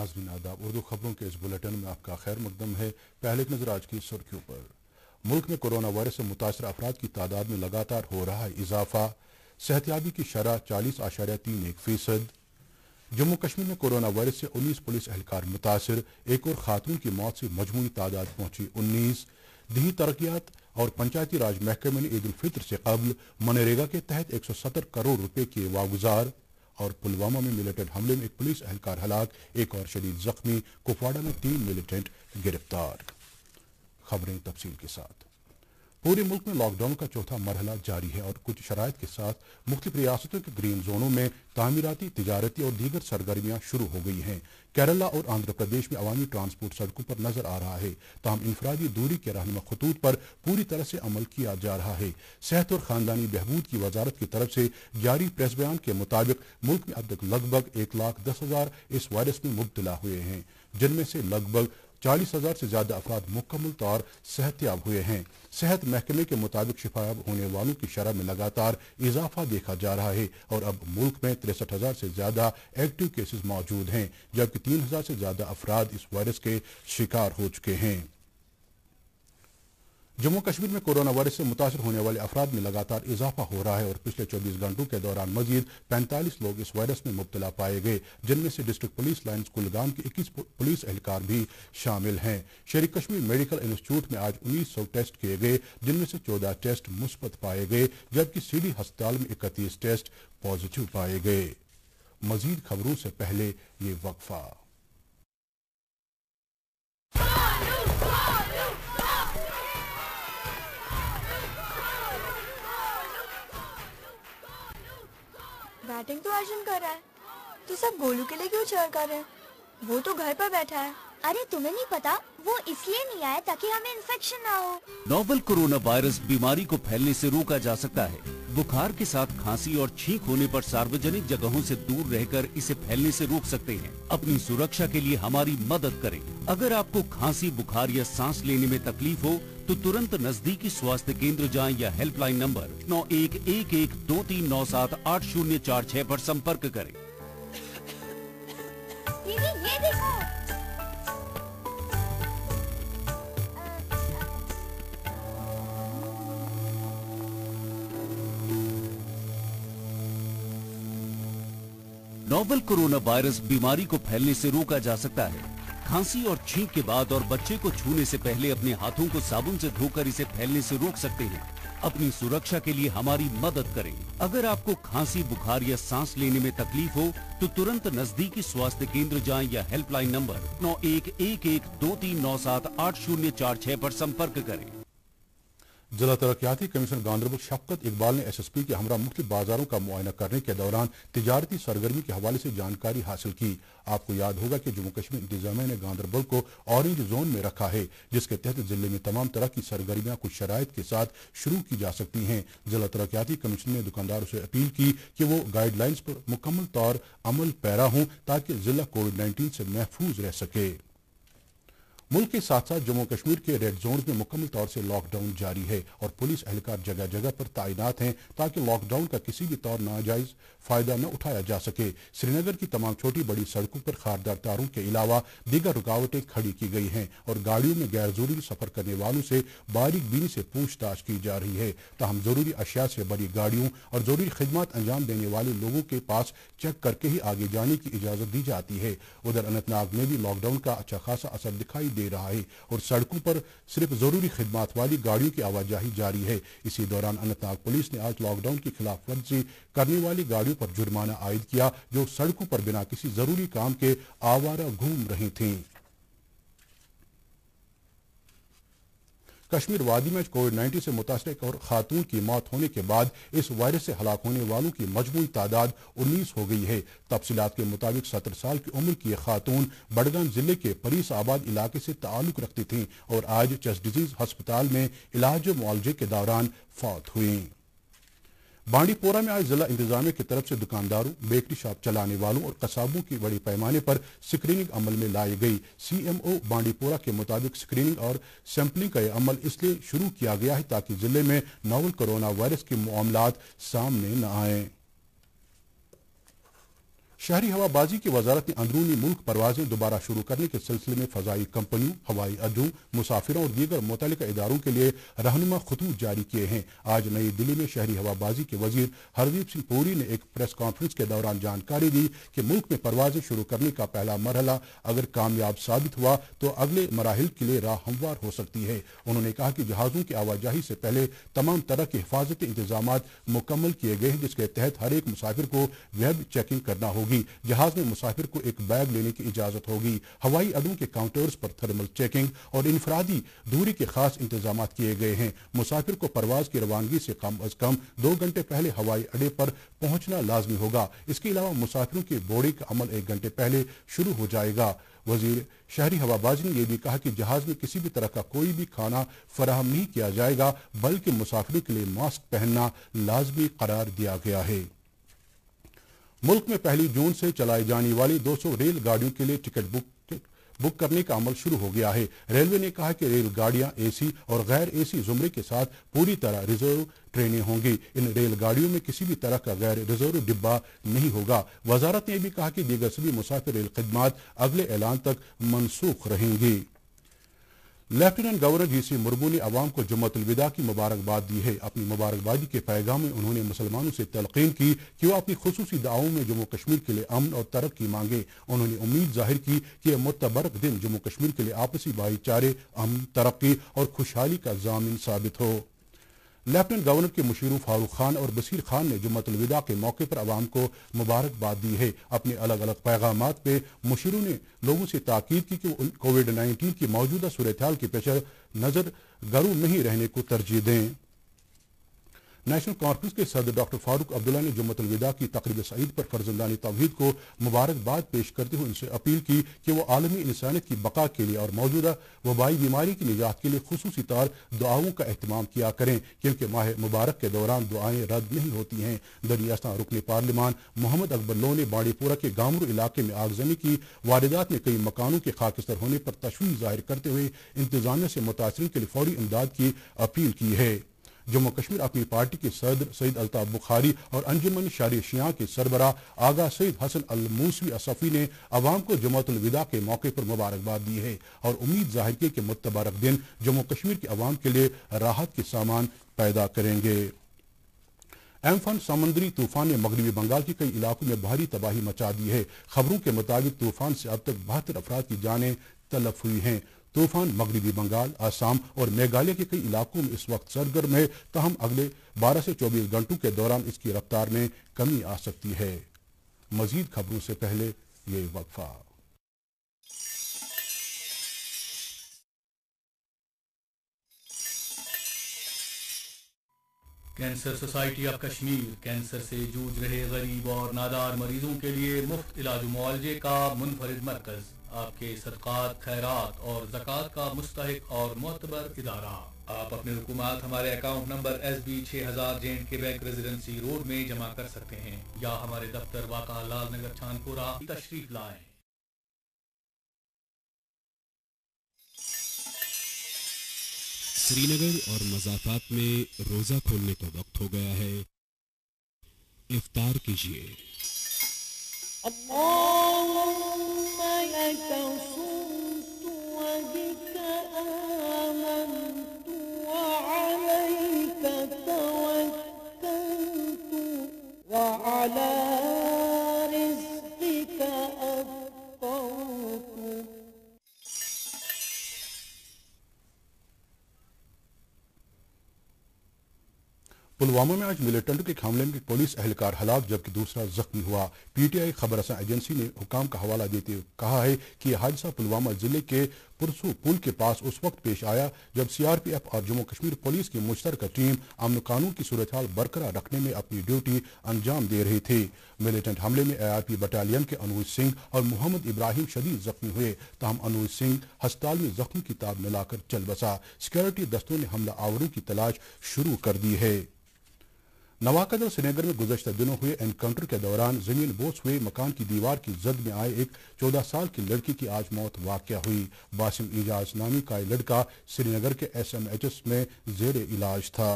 नाज़रीन आदाब, उर्दू खबरों के इस बुलेटिन में आपका खैर मकदम है। पहले एक नजर आज की सुर्खियों पर। मुल्क में कोरोना वायरस से मुतासर अफराद की तादाद में लगातार हो रहा है इजाफा। सेहतयाबी की शरह 40.31%। जम्मू कश्मीर में कोरोना वायरस से 19 पुलिस एहलकार मुतासर। एक और खातून की मौत से मजमूई तादाद पहुंची 19। दही तरक्यात और पंचायती राज महकमे ने ईद उल फित्र से कबल मनरेगा के तहत 170 करोड़ रुपए किए वागुजार। और पुलवामा में मिलिटेंट हमले में एक पुलिस एहलकार हलाक, एक और शदीद जख्मी। कुपवाड़ा में 3 मिलिटेंट गिरफ्तार। खबरें तफसील के साथ। पूरे मुल्क में लॉकडाउन का चौथा मरहला जारी है और कुछ शराइत के साथ मुख्तलिफ रियासतों के ग्रीन जोनों में तामीराती, तिजारती और दीगर सरगर्मियां शुरू हो गई हैं। केरला और आंध्र प्रदेश में अवामी ट्रांसपोर्ट सड़कों पर नजर आ रहा है, ताहम इंफरादी दूरी के रहनुमा खतूत पर पूरी तरह से अमल किया जा रहा है। सेहत और खानदानी बहबूद की वजारत की तरफ से जारी प्रेस बयान के मुताबिक मुल्क में अब तक लगभग 1,10,000 इस वायरस में मुब्तला हुए हैं, जिनमें से लगभग 40,000 से ज्यादा अफराद मुकम्मल तौर सेहतयाब हुए हैं। सेहत महकमे के मुताबिक शिफायाब होने वालों की शरह में लगातार इजाफा देखा जा रहा है और अब मुल्क में 63,000 से ज्यादा एक्टिव केसेस मौजूद हैं, जबकि 3,000 से ज्यादा अफराद इस वायरस के शिकार हो चुके हैं। जम्मू कश्मीर में कोरोना वायरस से मुतासर होने वाले अफराद में लगातार इजाफा हो रहा है और पिछले 24 घंटों के दौरान मजीद 45 लोग इस वायरस में मुब्तला पाए गए, जिनमें से डिस्ट्रिक्ट पुलिस लाइन्स कुलगाम के 21 पुलिस एहलकार भी शामिल हैं। शेर कश्मीर मेडिकल इंस्टीट्यूट में आज 1900 टेस्ट किए गए, जिनमें से 14 टेस्ट मुस्बत पाए गए, जबकि सीडी अस्पताल में 31 टेस्ट पॉजिटिव पाए गए। मजीद खबरों से पहले ये वक्फा। बैटिंग तो अर्जुन कर रहा है, तो सब गोलू के लिए क्यों चेयर कर रहे हैं? वो तो घर पर बैठा है। अरे तुम्हें नहीं पता, वो इसलिए नहीं आया ताकि हमें इन्फेक्शन ना हो। नोवेल कोरोना वायरस बीमारी को फैलने से रोका जा सकता है। बुखार के साथ खांसी और छींक होने पर सार्वजनिक जगहों से दूर रहकर इसे फैलने से रोक सकते हैं। अपनी सुरक्षा के लिए हमारी मदद करें। अगर आपको खांसी, बुखार या सांस लेने में तकलीफ हो तो तुरंत नजदीकी स्वास्थ्य केंद्र जाएं या हेल्पलाइन नंबर 911123978046 पर संपर्क करें। ये देखो। नोवेल कोरोना वायरस बीमारी को फैलने से रोका जा सकता है। खांसी और छींक के बाद और बच्चे को छूने से पहले अपने हाथों को साबुन से धोकर इसे फैलने से रोक सकते हैं। अपनी सुरक्षा के लिए हमारी मदद करें। अगर आपको खांसी, बुखार या सांस लेने में तकलीफ हो तो तुरंत नजदीकी स्वास्थ्य केंद्र जाएं या हेल्पलाइन नंबर 911123978046 पर संपर्क करें। जिला तरक्याती कमीशन गांधरबल शफकत इकबाल ने SSP के हमरा मुख्तलिफ बाजारों का मुआयना करने के दौरान तिजारती सरगर्मी के हवाले से जानकारी हासिल की। आपको याद होगा कि जम्मू कश्मीर इंतजामिया ने गांधरबल को ऑरेंज जोन में रखा है, जिसके तहत जिले में तमाम तरह की सरगर्मियां कुछ शराइत के साथ शुरू की जा सकती हैं। जिला तरक्याती कमीशन ने दुकानदारों से अपील की कि वो गाइडलाइंस पर मुकम्मल तौर अमल पैरा हों ताकि जिला कोविड-19 से महफूज रह सके। मुल्क के साथ साथ जम्मू कश्मीर के रेड जोन में मुकम्मल तौर से लॉकडाउन जारी है और पुलिस एहलकार जगह जगह पर तैनात हैं ताकि लॉकडाउन का किसी भी तौर नाजायज फायदा न उठाया जा सके। श्रीनगर की तमाम छोटी बड़ी सड़कों पर खारदार तारों के अलावा दीगर रुकावटें खड़ी की गई हैं और गाड़ियों में गैर जरूरी सफर करने वालों से बारीक बीनी से पूछताछ की जा रही है। ताहम जरूरी अशिया से बड़ी गाड़ियों और जरूरी खिदमत अंजाम देने वाले लोगों के पास चेक करके ही आगे जाने की इजाजत दी जाती है। उधर अनंतनाग में भी लॉकडाउन का अच्छा खासा असर दिखाई दे रहा है और सड़कों पर सिर्फ जरूरी खिदमत वाली गाड़ियों की आवाजाही जारी है। इसी दौरान अनंतनाग पुलिस ने आज लॉकडाउन की खिलाफ वर्जी करने वाली गाड़ियों पर जुर्माना आयद किया जो सड़कों पर बिना किसी जरूरी काम के आवारा घूम रही थीं। कश्मीर वादी में कोविड-19 से मुतासर एक और खातून की मौत होने के बाद इस वायरस से हलाक होने वालों की मजमूई तादाद 19 हो गई है। तफसीलात के मुताबिक 17 साल की उम्र की खातून बडगाम जिले के परीस आबाद इलाके से ताल्लुक रखती थीं और आज चेस्ट डिजीज अस्पताल में इलाज मुआवजे के दौरान फौत हुई। बांडीपोरा में आज जिला इंतजामिया की तरफ से दुकानदारों, बेकरी शॉप चलाने वालों और कसाबों की बड़ी पैमाने पर स्क्रीनिंग अमल में लाई गई। CMO बांडीपोरा के मुताबिक स्क्रीनिंग और सैंपलिंग का यह अमल इसलिए शुरू किया गया है ताकि जिले में नोवेल कोरोना वायरस के मामलात सामने न आए। शहरी हवाबाजी की वजारत ने अंदरूनी मुल्क परवाजें दोबारा शुरू करने के सिलसिले में फ़ज़ाई कंपनियों, हवाई अड्डों, मुसाफिरों और दीगर मुतल्लिका इदारों के लिए रहनुमा खतूत जारी किए हैं। आज नई दिल्ली में शहरी हवाबाजी के वजीर हरदीप सिंह पुरी ने एक प्रेस कॉन्फ्रेंस के दौरान जानकारी दी कि मुल्क में परवाजें शुरू करने का पहला मरहला अगर कामयाब साबित हुआ तो अगले मराहिल के लिए राह हमवार हो सकती है। उन्होंने कहा कि जहाज़ों की आवाजाही से पहले तमाम तरह के हिफाजती इंतजाम मुकम्मल किए गए हैं, जिसके तहत हर एक मुसाफिर को वेब चेकिंग करना होगी। जहाज में मुसाफिर को एक बैग लेने की इजाजत होगी। हवाई अड्डों के काउंटर्स पर थर्मल चेकिंग और इनफरादी दूरी के खास इंतजाम किए गए हैं। मुसाफिर को परवाज की रवानगी से कम अज कम 2 घंटे पहले हवाई अड्डे पर पहुंचना लाजमी होगा। इसके अलावा मुसाफिरों की बोर्डिंग का अमल 1 घंटे पहले शुरू हो जाएगा। वजीर शहरी हवाबाजी ने यह भी कहा कि जहाज में किसी भी तरह का कोई भी खाना फराहम नहीं किया जाएगा, बल्कि मुसाफिरों के लिए मास्क पहनना लाजमी करार दिया गया है। मुल्क में 1 जून से चलाई जाने वाली 200 रेलगाड़ियों के लिए टिकट बुक करने का अमल शुरू हो गया है। रेलवे ने कहा कि रेलगाड़ियां एसी और गैर एसी जुमरे के साथ पूरी तरह रिजर्व ट्रेनें होंगी। इन रेलगाड़ियों में किसी भी तरह का गैर रिजर्व डिब्बा नहीं होगा। वजारत ने भी कहा कि दीगर सभी मुसाफिर रेल खिदमात अगले ऐलान तक मनसूख रहेंगी। लेफ्टिनेंट गवर्नर जीसी मुर्मू ने अवाम को जुम्मतुल विदा की मुबारकबाद दी है। अपनी मुबारकबादी के पैगाम में उन्होंने मुसलमानों से तलकीन की कि वो अपनी खुसूसी दुआओं में जम्मू कश्मीर के लिए अमन और तरक्की मांगे। उन्होंने उम्मीद जाहिर की कि यह मुतबरक दिन जम्मू कश्मीर के लिए आपसी भाईचारे, अमन, तरक्की और खुशहाली का ज़ामिन साबित हो। लेफ्टिनेंट गवर्नर के मुशीरों फारूक खान और बसीर खान ने जुम्मतुल विदा के मौके पर अवाम को मुबारकबाद दी है। अपने अलग अलग पैगामात पे मुशीरों ने लोगों से ताकीद की कि वो कोविड-19 की मौजूदा सूरत-ए-हाल के पेश नज़र गरू नहीं रहने को तरजीह दें। नेशनल कॉन्फ्रेंस के सदर डॉक्टर फारूक अब्दुल्ला ने जुम्मतुल विदा की तकरीब सईद पर फर्जंदानी तौहीद को मुबारकबाद पेश करते हुए उनसे अपील की कि वो आलमी इंसानियत की बका के लिए और मौजूदा वबाई बीमारी की निजात के लिए खुसूसी तौर दुआओं का एहतमाम किया करें, क्योंकि माह मुबारक के दौरान दुआएं रद्द नहीं होती हैं। दरियास्तान रुकन पार्लिमान मोहम्मद अकबर लो ने बाड़ीपुरा के गामरू इलाके में आगजनी की वारदात में कई मकानों के खाकिस्तर होने पर तशवीश जाहिर करते हुए इंतजामिया से मुतासरीन के लिए फौरी इमदाद की अपील की है। जम्मू कश्मीर अपनी पार्टी के सदर सईद अल्ताफ बुखारी और अंजुमन शारी शिया के सरबराह आगा सईद हसन अल मूसवी असफ़ी ने अवाम को जुम्मतुल विदा के मौके पर मुबारकबाद दी है और उम्मीद जाहिर की कि मुतबरक दिन जम्मू कश्मीर के अवाम के लिए राहत के सामान पैदा करेंगे। एम्फन समुद्री तूफान ने मगरबी बंगाल के कई इलाकों में भारी तबाही मचा दी है। खबरों के मुताबिक तूफान से अब तक 72 अफराद की जानें तलफ हुई हैं। तूफान मगरबी बंगाल, आसाम और मेघालय के कई इलाकों में इस वक्त सरगर्म है, तहम अगले 12 से 24 घंटों के दौरान इसकी रफ्तार में कमी आ सकती है। मजीद खबरों से पहले ये वक्फा। Cancer society of Kashmir cancer से जूझ रहे गरीब और नादार मरीजों के लिए मुफ्त इलाज मुआलजे का मुनफरिद मरकज, आपके सदकात, खैरात और ज़कात का मुस्तहिक और मोतबर इदारा। आप अपने रुकुमात हमारे account number SB 6000 J&K bank residency road में जमा कर सकते हैं या हमारे दफ्तर वाक़ा लाल नगर छानपुरा तशरीफ लाएं। श्रीनगर और मज़ाफ़ात में रोज़ा खोलने का वक्त हो गया है। इफ्तार कीजिए। पुलवामा में आज मिलिटेंट के हमले में पुलिस एहलकार हलाक जबकि दूसरा जख्मी हुआ। PTI खबर रसां एजेंसी ने हुकाम का हवाला देते हुए कहा है कि यह हादसा पुलवामा जिले के पुरसू पुल के पास उस वक्त पेश आया जब CRPF और जम्मू कश्मीर पुलिस की मुश्तरका टीम अमन कानून की सूरत हाल बरकरार रखने में अपनी ड्यूटी अंजाम दे रही थी। मिलिटेंट हमले में ARP बटालियन के अनुज सिंह और मोहम्मद इब्राहिम शदीद जख्मी हुए, तहम अनुज सिंह अस्पताल में जख्मी की ताब मिलाकर चल बसा। सिक्योरिटी दस्तों ने हमला आवरों की तलाश शुरू कर दी है। नवाकद और श्रीनगर में गुज़श्ता दिनों हुए एनकाउंटर के दौरान जमीन बोझ हुए मकान की दीवार की जद में आए एक 14 साल की लड़की की आज मौत वाक़या हुई। बासिम इजाज नामी का यह लड़का श्रीनगर के SMHS में जेर इलाज था।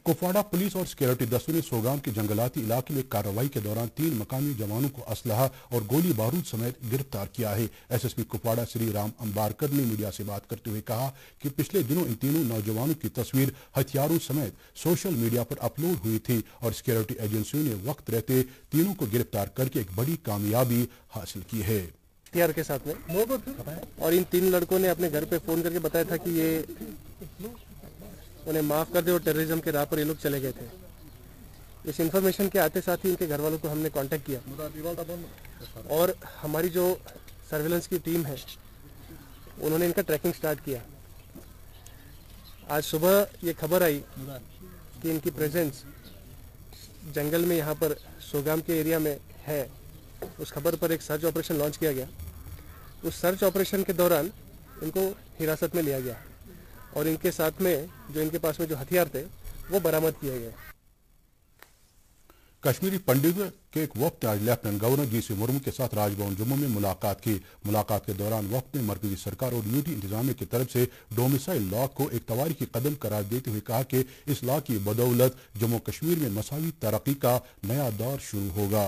कुपवाड़ा पुलिस और सिक्योरिटी दस्तों ने सोगाम के जंगलाती इलाके में कार्रवाई के दौरान 3 मकामी जवानों को असलहा और गोली बारूद समेत गिरफ्तार किया है। एसएसपी कुपवाड़ा श्री राम अंबारकर ने मीडिया से बात करते हुए कहा कि पिछले दिनों इन तीनों नौजवानों की तस्वीर हथियारों समेत सोशल मीडिया पर अपलोड हुई थी और सिक्योरिटी एजेंसियों ने वक्त रहते तीनों को गिरफ्तार करके एक बड़ी कामयाबी हासिल की है। हथियार के साथ में, और इन 3 लड़कों ने अपने घर पे फोन करके बताया था कि ये उन्हें माफ कर दे और टेररिज्म के राह पर ये लोग चले गए थे। इस इंफॉर्मेशन के आते साथ ही इनके घर वालों को हमने कांटेक्ट किया और हमारी जो सर्विलेंस की टीम है उन्होंने इनका ट्रैकिंग स्टार्ट किया। आज सुबह ये खबर आई कि इनकी प्रेजेंस जंगल में यहाँ पर सोगाम के एरिया में है। उस खबर पर एक सर्च ऑपरेशन लॉन्च किया गया। उस सर्च ऑपरेशन के दौरान इनको हिरासत में लिया गया और इनके साथ में जो इनके पास में जो हथियार थे वो बरामद किए गए। कश्मीरी पंडित के एक वक्त आज लेफ्टिनेंट गवर्नर जीसी मुर्मू के साथ राजभवन जम्मू में मुलाकात की। मुलाकात के दौरान वक्त ने मरकजी सरकार और यूटी इंतजामिया की तरफ से डोमिसाइल लॉ को एक तवारीखी कदम करार देते हुए कहा कि इस लॉ की बदौलत जम्मू कश्मीर में मसावी तरक्की का नया दौर शुरू होगा।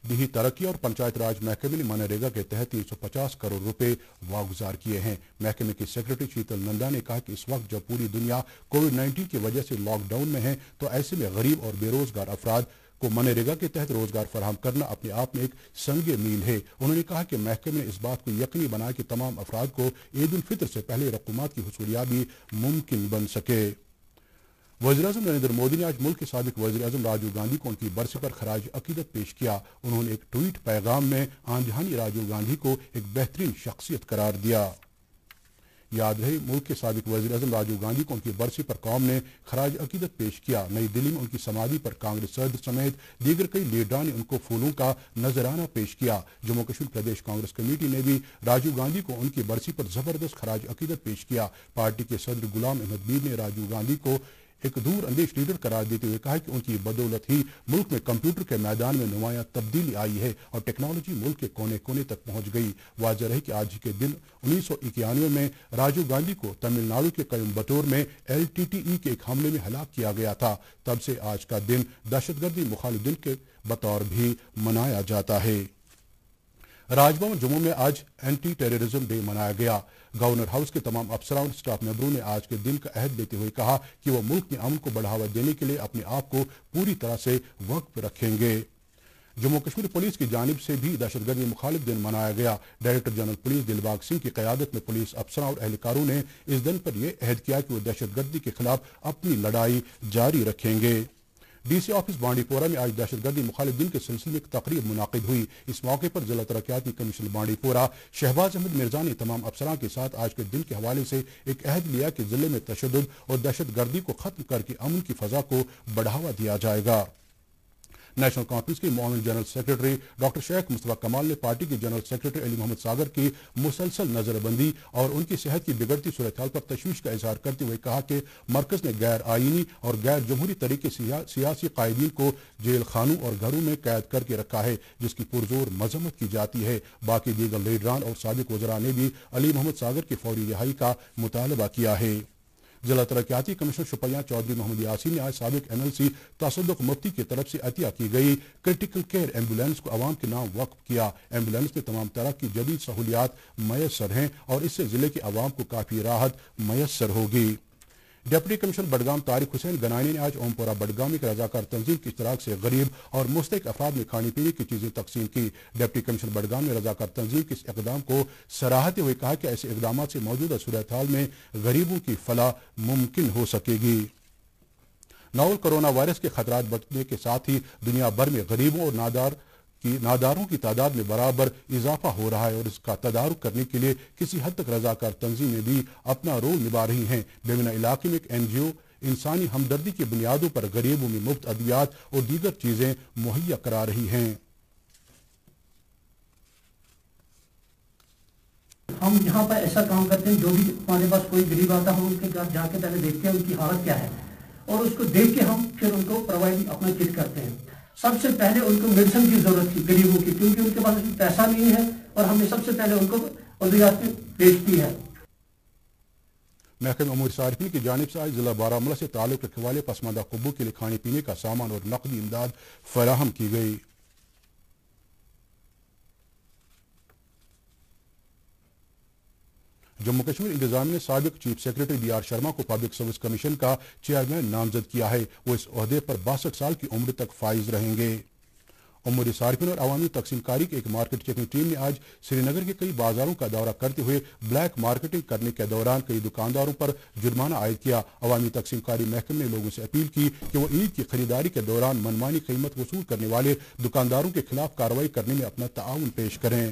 दिही तरक्की और पंचायत राज महकमे ने मनरेगा के तहत 350 करोड़ रुपए वागुजार किए हैं। महकमे की सेक्रेटरी शीतल नंदा ने कहा कि इस वक्त जब पूरी दुनिया कोविड-19 की वजह से लॉकडाउन में है तो ऐसे में गरीब और बेरोजगार अफराद को मनरेगा के तहत रोजगार फराहम करना अपने आप में एक संग मील है। उन्होंने कहा कि महकमे ने इस बात को यकीनी बनाया कि तमाम अफराद को ईद उल फितर से पहले रकूमात की हुसूलियाबी मुमकिन बन सके। वज़ीर-ए-आज़म नरेंद्र मोदी ने आज मुल्क के साबिक वज़ीर-ए-आज़म राजीव गांधी को उनकी बरसी पर खराज अकीदत पेश किया। उन्होंने एक ट्वीट पैगाम में आन-जहानी राजीव गांधी को एक बेहतरीन शख्सियत करार दिया। याद रहे, मुल्क के साबिक वज़ीर-ए-आज़म राजीव गांधी को उनकी बरसी पर कौम ने खराज अकीदत पेश किया। नई दिल्ली में उनकी समाधि पर कांग्रेस सदर समेत दीगर कई लीडरान ने उनको फूलों का नजराना पेश किया। जम्मू कश्मीर प्रदेश कांग्रेस कमेटी ने भी राजीव गांधी को उनकी बरसी पर जबरदस्त खराज अकीदत पेश किया। पार्टी के सदर गुलाम अहमद मीर ने राजीव गांधी को एक दूर अंदेश लीडर करार देते हुए कहा कि उनकी बदौलत ही मुल्क में कंप्यूटर के मैदान में नुमायां तब्दीली आई है और टेक्नोलॉजी मुल्क के कोने कोने तक पहुंच गई। वाज़ेह है कि आज के दिन 1991 में राजीव गांधी को तमिलनाडु के कोयम्बटूर में LTTE के एक हमले में हलाक किया गया था। तब से आज का दिन दहशतगर्दी मुखालिफ दिन के बतौर भी मनाया जाता है। राजभवन जम्मू में आज एंटी टेररिज्म डे मनाया गया। गवर्नर हाउस के तमाम अफसरान और स्टाफ मेंबरों ने आज के दिन का अहद लेते हुए कहा कि वो मुल्क में अमन को बढ़ावा देने के लिए अपने आप को पूरी तरह से वक्फ रखेंगे। जम्मू कश्मीर पुलिस की जानिब से भी दहशतगर्दी मुखालिफ दिन मनाया गया। Director general police Dilbag Singh की क़यादत में पुलिस अफसरान और एहलकारों ने इस दिन पर यह अहद किया कि वो दहशतगर्दी के खिलाफ अपनी लड़ाई जारी रखेंगे। DC ऑफिस बांडीपोरा में आज दहशतगर्दी मुखालिफ दिन के सिलसिले में एक तकरीब मुनाकिद हुई। इस मौके पर जिला तरक्याती कमीशन बांडीपोरा शहबाज अहमद मिर्जा ने तमाम अफसरान के साथ आज के दिन के हवाले से एक अहद लिया कि जिले में तशद्दुद और दहशतगर्दी को खत्म करके अमन की फजा को बढ़ावा दिया जाएगा। नेशनल कॉन्फ्रेंस के मुआविन general secretary doctor Sheikh Mustafa Kamal ने पार्टी के जनरल सेक्रेटरी अली मोहम्मद सागर की मुसलसल नजरबंदी और उनकी सेहत की बिगड़ती सूरत हाल पर तशवीश का इजहार करते हुए कहा कि मरकज ने गैर आईनी और गैर जमहूरी तरीके सियासी कायदीन को जेल खानों और घरों में कैद करके रखा है, जिसकी पुरजोर मजम्मत की जाती है। बाकी दीगर लीडरान और साबिक वज़रा ने भी अली मोहम्मद सागर की फौरी रिहाई का मुतालबा किया है। जिला तरक्याती कमिश्नर शुपैया चौधरी मोहम्मद यासीन ने आज साबिक NLC तसद्दुक मुफ्ती की तरफ से अतिया की गई क्रिटिकल केयर एम्बुलेंस को अवाम के नाम वक्फ किया। एम्बुलेंस में तमाम तरह की जदीद सहूलियात मैसर हैं और इससे जिले के अवाम को काफ़ी राहत मैसर होगी। डिप्टी कमिश्नर बडगाम तारिक हुसैन गनानी ने आज ओमपुरा बडगाम में रजाकार तंजीम के इश्तराक से गरीब और मुस्तहिक अफराद में खाने पीने की चीजें तकसीम की। डिप्टी कमिश्नर बडगाम ने रजाकार तंजीम के इस इकदाम को सराहते हुए कहा कि ऐसे इकदाम से मौजूदा सूरत हाल में गरीबों की फलाह मुमकिन हो सकेगी। नोवल कोरोना वायरस के खतरात बढ़ने के साथ ही दुनिया भर में गरीबों और नादारों की तादाद में बराबर इजाफा हो रहा है और इसका तदारुक करने के लिए किसी हद तक रजाकार तंजीमें भी अपना रोल निभा रही हैं। बेमिना इलाके में एक NGO इंसानी हमदर्दी की बुनियादों पर गरीबों में मुफ्त अद्वियात और दीगर चीजें मुहैया करा रही हैं। हम यहाँ पर ऐसा काम करते हैं, जो भी हमारे पास कोई गरीब आता है हम उनके घर जाके पहले देखते हैं उनकी हालत क्या है और उसको देख के हम फिर उनको प्रोवाइड अपना किट करते हैं। सबसे पहले उनको मेडिसिन की जरूरत थी गरीबों की, क्योंकि उनके पास पैसा नहीं है और हमने सबसे पहले उनको अद्वियात भेज दी है। महकमे अमूर सारिफिन की जानिब से आज जिला बारामूला से ताल्लुक रखने वाले पसमानदा कुब्बों के लिए खाने पीने का सामान और नकदी इमदाद फराहम की गई। जम्मू कश्मीर इंतजामिया ने साबिक चीफ सेक्रेटरी BR शर्मा को पब्लिक सर्विस कमीशन का चेयरमैन नामजद किया है। वो इस ओहदे पर 62 साल की उम्र तक फाइज रहेंगे। उमूर सारिफिन और अवामी तकसीमकारी की एक मार्केट चेकिंग टीम ने आज श्रीनगर के कई बाजारों का दौरा करते हुए ब्लैक मार्केटिंग करने के दौरान कई दुकानदारों पर जुर्माना आयद किया। अवामी तकसीमकारी महकमे ने लोगों से अपील की कि वो ईद की खरीदारी के दौरान मनमानी कीमत वसूल करने वाले दुकानदारों के खिलाफ कार्रवाई करने में अपना ताउन पेश करें।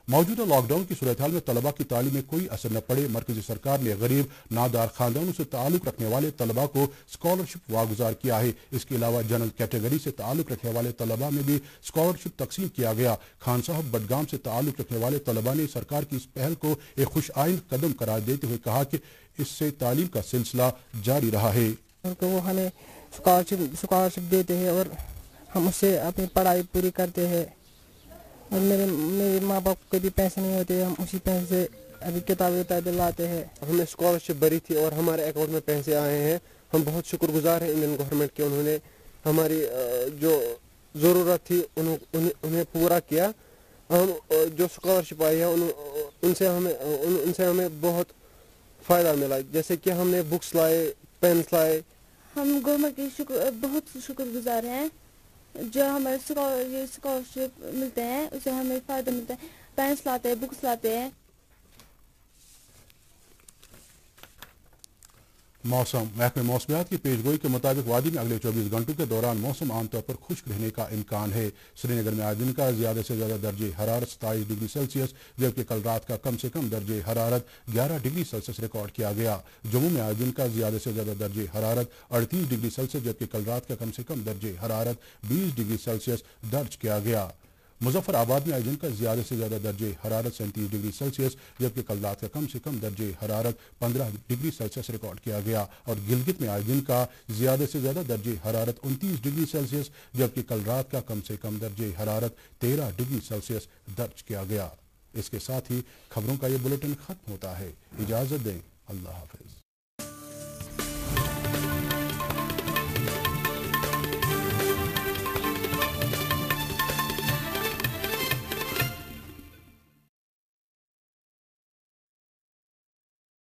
मौजूदा लॉकडाउन की सूरत हाल में तलबा की तालीम में कोई असर न पड़े, मरकजी सरकार ने गरीब नादार खानदानों से ताल्लुक रखने वाले तलबा को स्कॉलरशिप वागुजार किया है। इसके अलावा जनरल कैटेगरी से ताल्लुक रखने वाले तलबा में भी स्कॉलरशिप तकसीम किया गया। खान साहब बडगाम से ताल्लुक रखने वाले तलबा ने सरकार की इस पहल को एक खुश आइंद कदम करार देते हुए कहा कि इससे तालीम का सिलसिला जारी रहा है। वो हमें स्कॉलरशिप देते हैं और हम उससे अपनी पढ़ाई पूरी करते हैं। और मेरे माँ बाप को भी पैसे नहीं होते, हम उसी पैसे से अभी किताबें दिलाते हैं। हमने स्कॉलरशिप भरी थी और हमारे अकाउंट में पैसे आए हैं। हम बहुत शुक्रगुजार हैं इंडियन गवर्नमेंट के, उन्होंने हमारी जो ज़रूरत थी उन्हें पूरा किया। हम जो स्कॉलरशिप आई है उनसे हमें बहुत फ़ायदा मिला, जैसे कि हमने बुक्स लाए, पेन्स लाए। हम गवर्नमेंट के बहुत शुक्रगुजार हैं। जो हमारे स्कॉलरशिप मिलते हैं उससे हमें फ़ायदा मिलता है, पेन्स लाते हैं, बुक्स लाते हैं। मौसम महकमे मौसमियात की पेशगोई के मुताबिक वादी में अगले 24 घंटों के दौरान मौसम आमतौर पर खुश्क रहने का इम्कान है। श्रीनगर में आज दिन का ज़्यादा से ज़्यादा दर्जे हरारत 27 डिग्री सेल्सियस, जबकि कल रात का कम से कम दर्जे हरारत 11 डिग्री सेल्सियस रिकॉर्ड किया गया। जम्मू में आज दिन का ज़्यादा से ज़्यादा दर्जे हरारत 38 डिग्री सेल्सियस, जबकि कल रात का कम से कम दर्जे हरारत 20 डिग्री सेल्सियस दर्ज किया गया। मुजफ्फराबाद में आज दिन का ज़्यादा से ज़्यादा दर्जे हरारत 37 डिग्री सेल्सियस, जबकि कल रात का कम से कम दर्जे हरारत 15 डिग्री सेल्सियस रिकॉर्ड किया गया। और गिलगित में आज दिन का ज़्यादा से ज़्यादा दर्जे हरारत 29 डिग्री सेल्सियस, जबकि कल रात का कम से कम दर्जे हरारत 13 डिग्री सेल्सियस दर्ज किया गया। इसके साथ ही खबरों का ये बुलेटिन खत्म होता है। इजाज़त दें, अल्लाह हाफ़िज़।